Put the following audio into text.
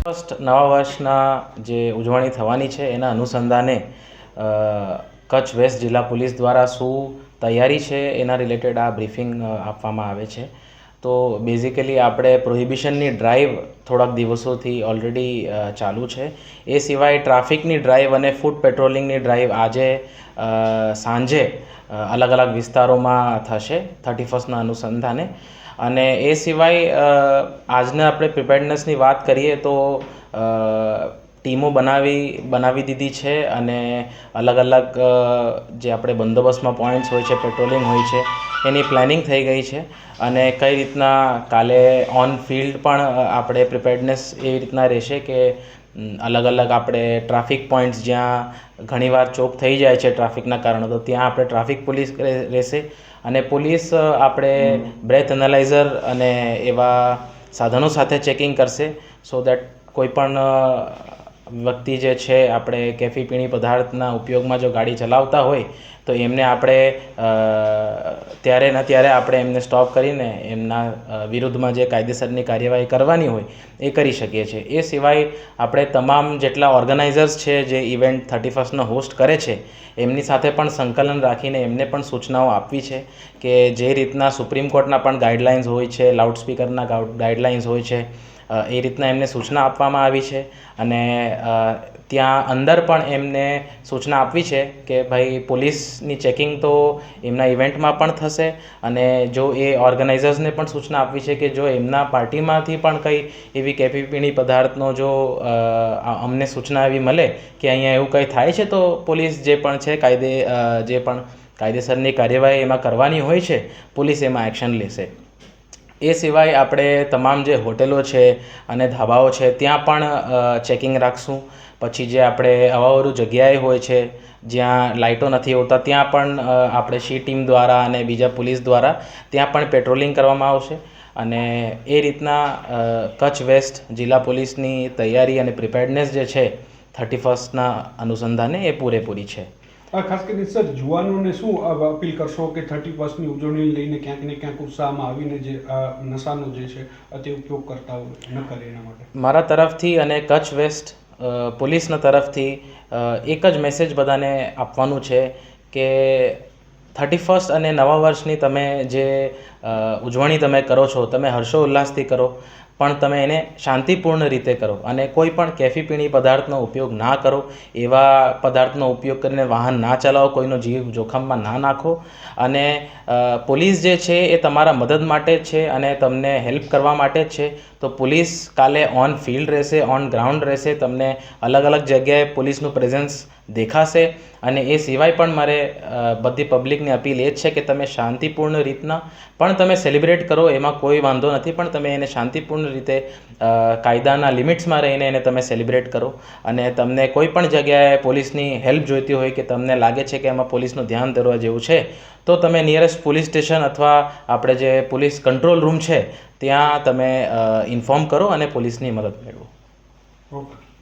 First નવા વર્ષના જે ઉજવણી થવાની છે એના અનુસંધાને કચ્છ વેસ્ટ જિલ્લા પોલીસ દ્વારા શું તૈયારી છે એના રિલેટેડ આ બ્રીફિંગ આપવામાં આવે છે. તો બેઝિકલી આપણે પ્રોહિબિશનની ડ્રાઈવ થોડાક દિવસોથી ઓલરેડી ચાલુ છે. એ સિવાય ટ્રાફિકની ડ્રાઈવ અને ફૂટ પેટ્રોલિંગની ડ્રાઈવ આજે સાંજે અલગ અલગ વિસ્તારોમાં થશે 31ના અનુસંધાને. અને એ સિવાય આજના આપણે પ્રિપેર્ડનેસની વાત કરીએ તો ટીમો બનાવી દીધી છે અને અલગ અલગ જે આપણે બંદોબસ્તમાં પોઈન્ટ્સ હોય છે, પેટ્રોલિંગ હોય છે, એની પ્લાનિંગ થઈ ગઈ છે. અને કઈ રીતના કાલે ઓન ફિલ્ડ પણ આપણે પ્રિપેર્ડનેસ એવી રીતના રહેશે કે અલગ અલગ આપણે ટ્રાફિક પોઈન્ટ્સ જ્યાં ઘણીવાર ચોક થઈ જાય છે ટ્રાફિકના કારણે, તો ત્યાં આપણે ટ્રાફિક પોલીસ રહેશે અને પોલીસ આપણે બ્રેથ એનાલાઇઝર અને એવા સાધનો સાથે ચેકિંગ કરશે સો દેટ કોઈ પણ વ્યક્તિ જે છે આપણે કેફી પીણી પદાર્થના ઉપયોગમાં જો ગાડી ચલાવતા હોય તો એમને આપણે ત્યારે ને ત્યારે આપણે એમને સ્ટોપ કરીને એમના વિરુદ્ધમાં જે કાયદેસરની કાર્યવાહી કરવાની હોય એ કરી શકીએ છીએ. એ સિવાય આપણે તમામ જેટલા ઓર્ગેનાઇઝર્સ છે જે ઇવેન્ટ 31નો હોસ્ટ કરે છે એમની સાથે પણ સંકલન રાખીને એમને પણ સૂચનાઓ આપવી છે કે જે રીતના સુપ્રીમ કોર્ટના પણ ગાઈડલાઇન્સ હોય છે, લાઉડસ્પીકરના ગાઈડલાઇન્સ હોય છે, એ રીતના એમને સૂચના આપવામાં આવી છે. અને ત્યાં અંદર પણ એમને સૂચના આપવી છે કે ભાઈ પોલીસની ચેકિંગ તો એમના ઇવેન્ટમાં પણ થશે અને જો એ ઓર્ગેનાઇઝર્સને પણ સૂચના આપવી છે કે જો એમના પાર્ટીમાંથી પણ કંઈ એવી કેફી પીણી પદાર્થનો જો અમને સૂચના એવી મળે કે અહીંયા એવું કંઈ થાય છે તો પોલીસ જે પણ છે જે પણ કાયદેસરની કાર્યવાહી એમાં કરવાની હોય છે પોલીસ એમાં એક્શન લેશે. એ સિવાય આપણે તમામ જે હોટેલો છે અને ધાબાઓ છે ત્યાં પણ ચેકિંગ રાખશું. પછી જે આપણે અવાવરું જગ્યાએ હોય છે જ્યાં લાઇટો નથી હોતા ત્યાં પણ આપણે શી ટીમ દ્વારા અને બીજા પોલીસ દ્વારા ત્યાં પણ પેટ્રોલિંગ કરવામાં આવશે. અને એ રીતના કચ્છ વેસ્ટ જિલ્લા પોલીસની તૈયારી અને પ્રિપેર્ડનેસ જે છે 31ના અનુસંધાને એ પૂરેપૂરી છે. ખાસ કરીને સર યુવાનોને શું અપીલ કરશો કે 31ની ઉજવણી લઈને ક્યાંક ને ક્યાંક ઉત્સાહમાં આવીને જે નશાનો જે છે તે ઉપયોગ કરતા હોય ન કરે એના માટે મારા તરફથી અને કચ્છ વેસ્ટ પોલીસના તરફથી એક જ મેસેજ બધાને આપવાનું છે કે 31 અને નવા વર્ષની તમે જે ઉજવણી તમે કરો છો તમે હર્ષોલ્લાસથી કરો પણ તમે એને શાંતિપૂર્ણ રીતે કરો અને કોઈ પણ કેફી પીણી પદાર્થનો ઉપયોગ ના કરો. એવા પદાર્થનો ઉપયોગ કરીને વાહન ના ચલાવો, કોઈનો જીવ જોખમમાં ના નાખો. અને પોલીસ જે છે એ તમારા મદદ માટે જ છે અને તમને હેલ્પ કરવા માટે જ છે. તો પોલીસ કાલે ઓન ફિલ્ડ રહેશે, ઓન ગ્રાઉન્ડ રહેશે, તમને અલગ અલગ જગ્યાએ પોલીસનું પ્રેઝન્સ દેખાશે. અને એ સિવાય પણ મારે બધી પબ્લિકને અપીલ એ જ છે કે તમે શાંતિપૂર્ણ રીતના પણ તમે સેલિબ્રેટ કરો, એમાં કોઈ વાંધો નથી, પણ તમે એને શાંતિપૂર્ણ રીતે કાયદાના લિમિટ્સમાં રહીને એને તમે સેલિબ્રેટ કરો. અને તમને કોઈ પણ જગ્યાએ પોલીસની હેલ્પ જોઈતી હોય કે તમને લાગે છે કે એમાં પોલીસનું ધ્યાન દોરવા જેવું છે તો તમે નિયરેસ્ટ પોલીસ સ્ટેશન અથવા આપણે જે પોલીસ કંટ્રોલ રૂમ છે ત્યાં તમે ઇન્ફોર્મ કરો અને પોલીસની મદદ મેળવો. ઓકે.